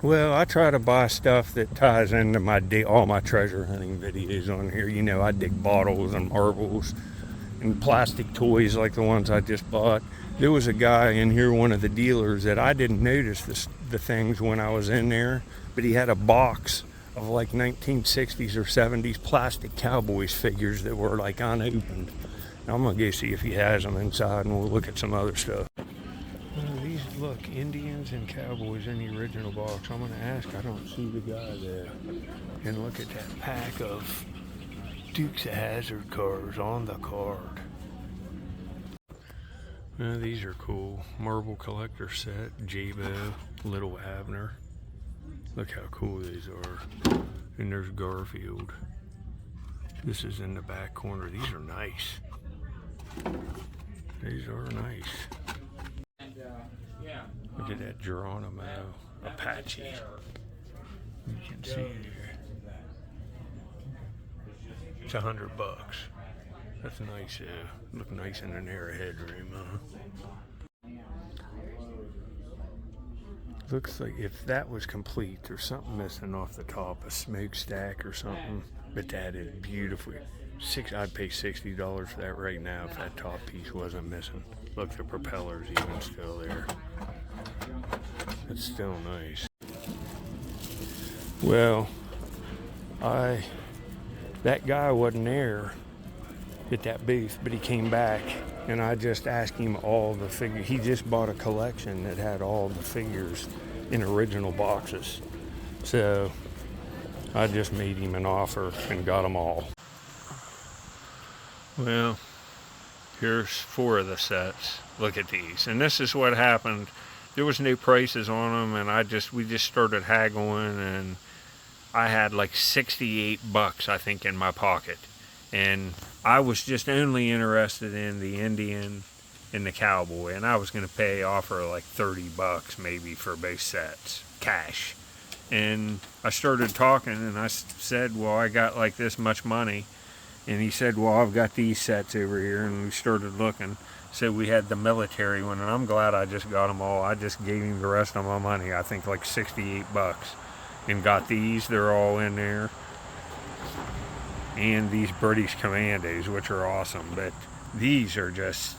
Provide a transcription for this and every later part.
Well, I try to buy stuff that ties into all my treasure hunting videos on here. You know, I dig bottles and marbles and plastic toys like the ones I just bought. There was a guy in here, one of the dealers, that I didn't notice the things when I was in there, but he had a box of like 1960s or 70s plastic Cowboys figures that were like unopened. Now I'm gonna go see if he has them inside, and we'll look at some other stuff. These look Indians and Cowboys in the original box. I'm gonna ask. I don't see the guy there. And look at that pack of Dukes of Hazzard cars on the card. These are cool. Marble collector set, Jabo, Little Abner. Look how cool these are. And there's Garfield. This is in the back corner. These are nice. These are nice. Look at that Geronimo Apache. You can see here. It's $100. That's nice. Look nice in the narrow headroom, huh? Looks like if that was complete, there's something missing off the top, a smokestack or something. But that is beautiful. I'd pay $60 for that right now if that top piece wasn't missing. Look, the propeller's even still there. It's still nice. Well, that guy wasn't there at that booth, but he came back, and I just asked him all the figures. He just bought a collection that had all the figures in original boxes. So I just made him an offer and got them all. Well, here's 4 of the sets. Look at these. And this is what happened. There was no prices on them, and we just started haggling, and I had like $68, I think, in my pocket. And I was just only interested in the Indian and the Cowboy, and I was going to offer like $30 maybe for both sets, cash. And I started talking, and I said, well, I got like this much money. And he said, well, I've got these sets over here. And we started looking. So we had the military one, and I'm glad I just got them all. I just gave him the rest of my money, I think like $68, and got these. They're all in there. And these British Commandos, which are awesome. But these are just,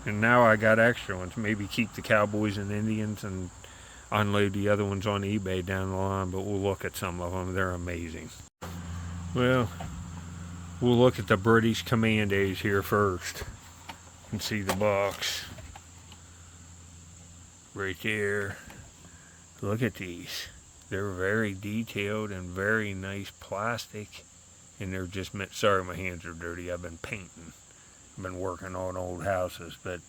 and now I got extra ones. Maybe keep the Cowboys and Indians and unload the other ones on eBay down the line, but we'll look at some of them. They're amazing. Well, we'll look at the British Commandos here first and see the box right there. Look at these. They're very detailed and very nice plastic, and they're just meant. Sorry, my hands are dirty. I've been painting. I've been working on old houses, but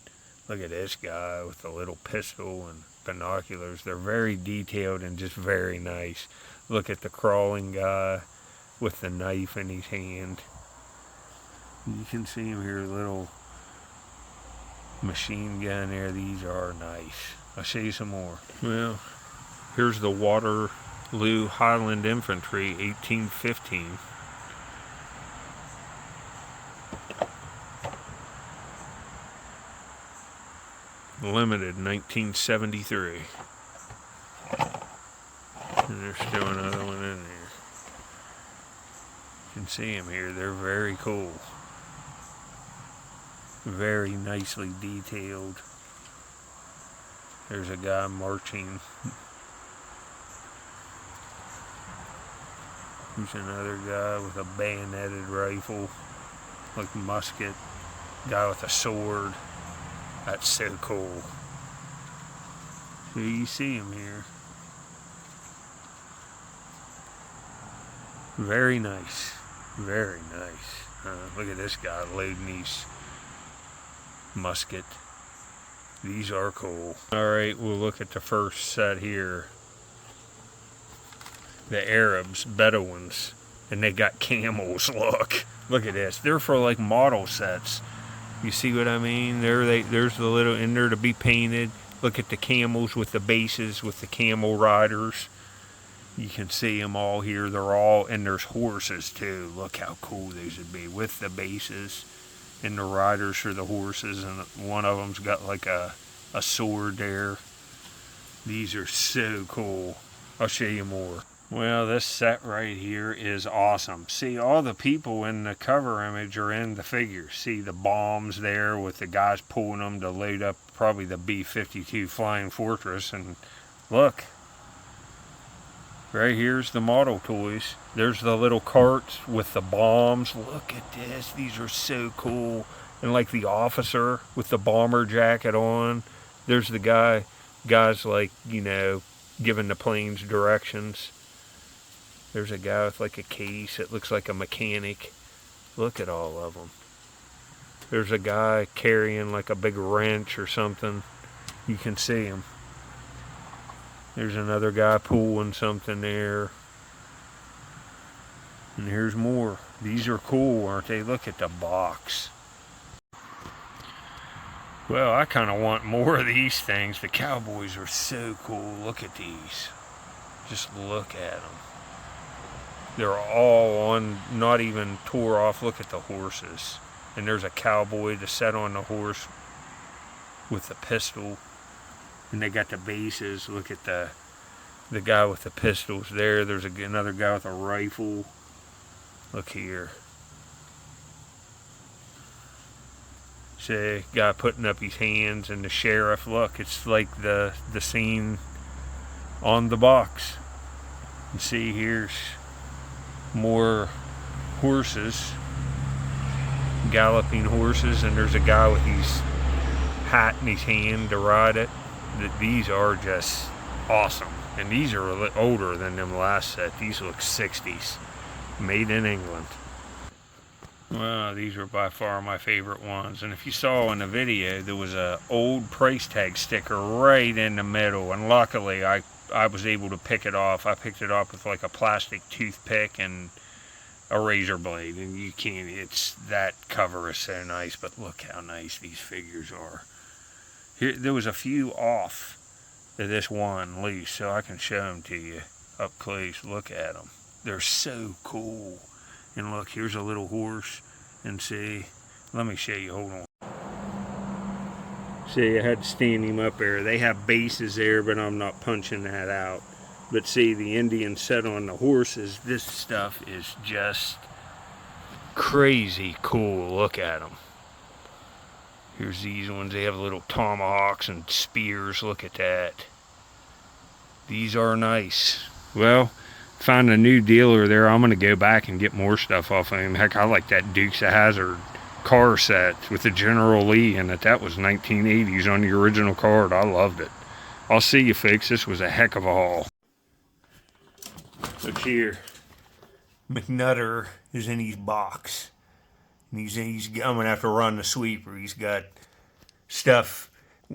look at this guy with a little pistol and binoculars. They're very detailed and just very nice. Look at the crawling guy with the knife in his hand. You can see him here, little machine gun there. These are nice. I'll show you some more. Well, here's the Waterloo Highland Infantry, 1815. Limited, 1973. And there's still another one in there. You can see them here. They're very cool. Very nicely detailed. There's a guy marching. There's another guy with a bayoneted rifle, like musket. Guy with a sword. That's so cool. So you see him here. Very nice. Very nice. Look at this guy loading these musket. These are cool. Alright, we'll look at the first set here. The Arabs, Bedouins. And they got camels, look. Look at this. They're for like model sets. You see what I mean? There's the little in there to be painted. Look at the camels with the bases, with the camel riders. You can see them all here. They're all, and there's horses too. Look how cool these would be with the bases and the riders for the horses. And one of them's got like a sword there. These are so cool. I'll show you more. Well, this set right here is awesome. See, all the people in the cover image are in the figures. See the bombs there with the guys pulling them to load up probably the B-52 Flying Fortress. And look, right here's the model toys. There's the little carts with the bombs. Look at this. These are so cool. And like the officer with the bomber jacket on. There's the guys like, you know, giving the planes directions. There's a guy with like a case. It looks like a mechanic. Look at all of them. There's a guy carrying like a big wrench or something. You can see him. There's another guy pulling something there. And here's more. These are cool, aren't they? Look at the box. Well, I kind of want more of these things. The Cowboys are so cool. Look at these. Just look at them. They're all on, not even tore off. Look at the horses. And there's a cowboy to set on the horse with the pistol. And they got the bases. Look at the guy with the pistols there. There's another guy with a rifle. Look here. See, guy putting up his hands, and the sheriff. Look, it's like the scene on the box. And see, here's more horses, galloping horses, and there's a guy with his hat in his hand to ride it. These are just awesome, and these are a little older than them last set. These look 60s, made in England. Well, these are by far my favorite ones, and if you saw in the video, there was a old price tag sticker right in the middle, and luckily I was able to pick it off. I picked it off with like a plastic toothpick and a razor blade, and you can't, it's, that cover is so nice. But look how nice these figures are. Here, there was a few off of this one loose, so I can show them to you up close. Look at them. They're so cool. And look, here's a little horse, and see, let me show you, hold on. See, I had to stand him up there. They have bases there, but I'm not punching that out. But see, the Indian set on the horses. This stuff is just crazy cool. Look at them. Here's these ones. They have little tomahawks and spears. Look at that. These are nice. Well, found a new dealer there. I'm going to go back and get more stuff off of him. Heck, I like that Dukes of Hazzard car set with the General Lee in it. That was 1980s on the original card. I loved it. I'll see you, folks. This was a heck of a haul. Look here. McNutter is in his box. And I'm going to have to run the sweeper. He's got stuff.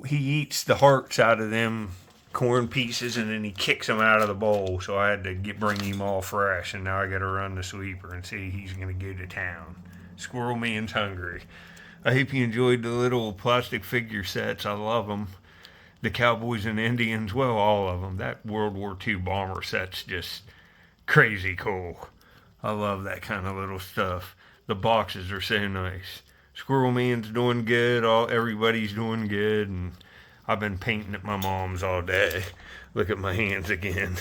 He eats the hearts out of them corn pieces, and then he kicks them out of the bowl. So I had to bring him all fresh, and now I got to run the sweeper and see he's going to go to town. Squirrel Man's hungry. I hope you enjoyed the little plastic figure sets. I love them. The Cowboys and Indians, well, all of them. That World War II bomber set's just crazy cool. I love that kind of little stuff. The boxes are so nice. Squirrel Man's doing good. Everybody's doing good, and I've been painting at my mom's all day. Look at my hands again.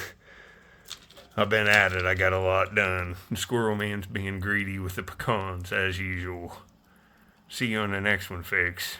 I've been at it. I got a lot done. Squirrel Man's being greedy with the pecans as usual. See you on the next one, folks.